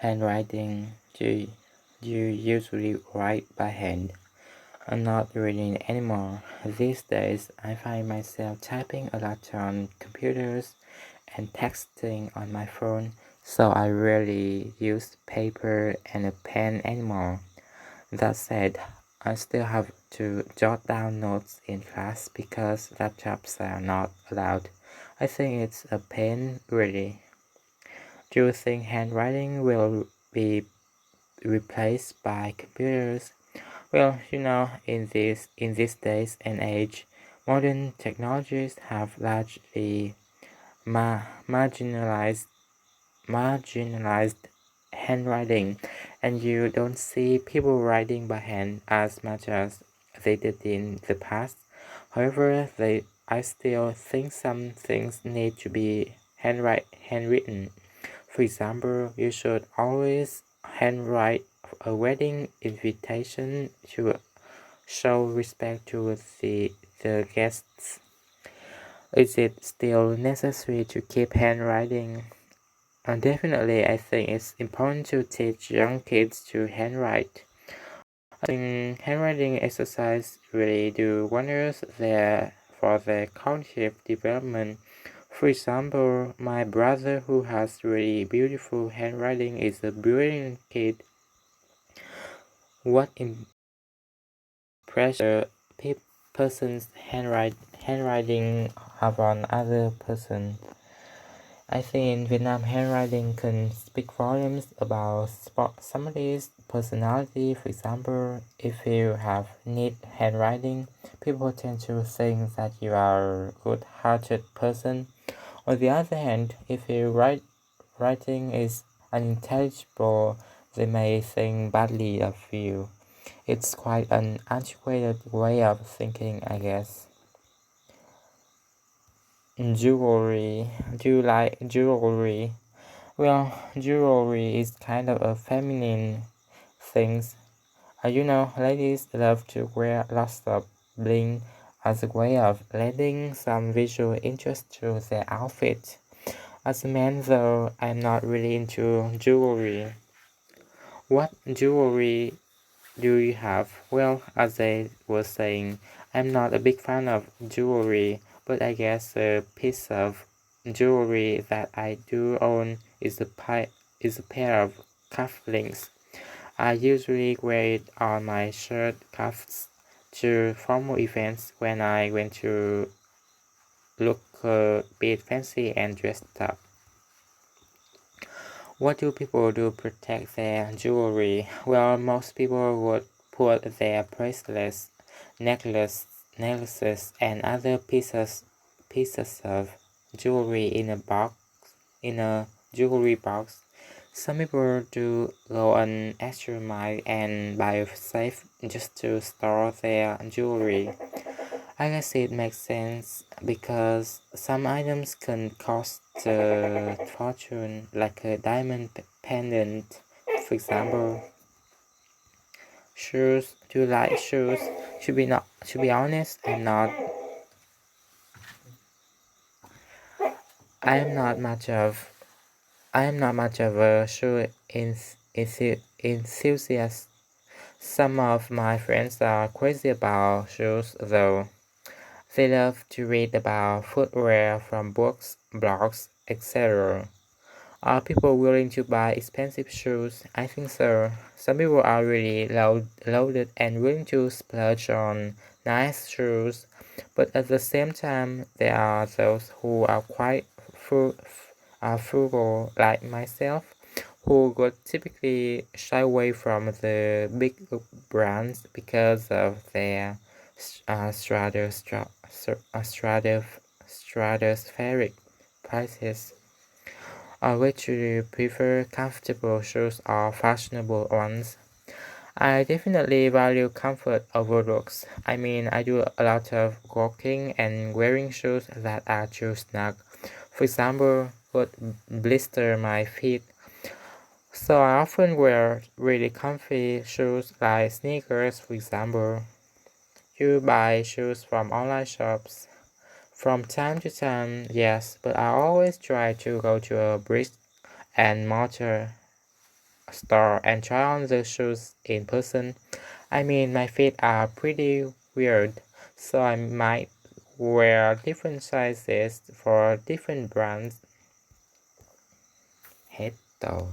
handwriting. Do you usually write by hand? I'm not reading anymore. These days, I find myself typing a lot on computers and texting on my phone, so I rarely use paper and a pen anymore. That said, I still have to jot down notes in class because laptops are not allowed. I think it's a pain, really. Do you think handwriting will be replaced by computers? Well, in these days and age, modern technologies have largely marginalized handwriting, and you don't see people writing by hand as much as they did in the past. However, I still think some things need to be handwritten. For example, you should always handwrite a wedding invitation to show respect to the guests. Is it still necessary to keep handwriting? Definitely, I think it's important to teach young kids to handwrite. I think handwriting exercise really do wonders there for their cognitive development. For example, my brother, who has really beautiful handwriting, is a brilliant kid. What impression a person's handwriting have on other person? I think in Vietnam, handwriting can speak volumes about somebody's personality. For example, if you have neat handwriting, people tend to think that you are a good-hearted person. On the other hand, if your writing is unintelligible, they may think badly of you. It's quite an antiquated way of thinking, I guess. Jewelry. Do you like jewelry? Well, jewelry is kind of a feminine thing. Ladies love to wear lots of bling as a way of lending some visual interest to their outfit. As a man, though, I'm not really into jewelry. What jewelry do you have? Well, as I was saying, I'm not a big fan of jewelry, but I guess a piece of jewelry that I do own is a pair of cufflinks. I usually wear it on my shirt cuffs to formal events when I want to look a bit fancy and dressed up. What do people do to protect their jewelry? Well, most people would put their bracelets, necklaces, and other pieces of jewelry in a jewelry box. Some people do go an extra mile and buy a safe just to store their jewelry. I guess it makes sense because some items can cost a fortune, like a diamond pendant, for example. Shoes. Do you like shoes? To be honest, I am not much of. I am not much of a enthusiast. Some of my friends are crazy about shoes, though. They love to read about footwear from books, blogs, etc. Are people willing to buy expensive shoes? I think so. Some people are really loaded and willing to splurge on nice shoes, but at the same time, there are those who are quite frugal, like myself, who would typically shy away from the big brands because of their uh, stratostra- stratospheric prices. Which do you prefer, comfortable shoes or fashionable ones? I definitely value comfort over looks. I mean, I do a lot of walking and wearing shoes that are too snug. For example, would blister my feet. So I often wear really comfy shoes like sneakers, for example. You buy shoes from online shops. From time to time, yes, but I always try to go to a brick and mortar store and try on the shoes in person. I mean, my feet are pretty weird, so I might wear different sizes for different brands. Hết rồi.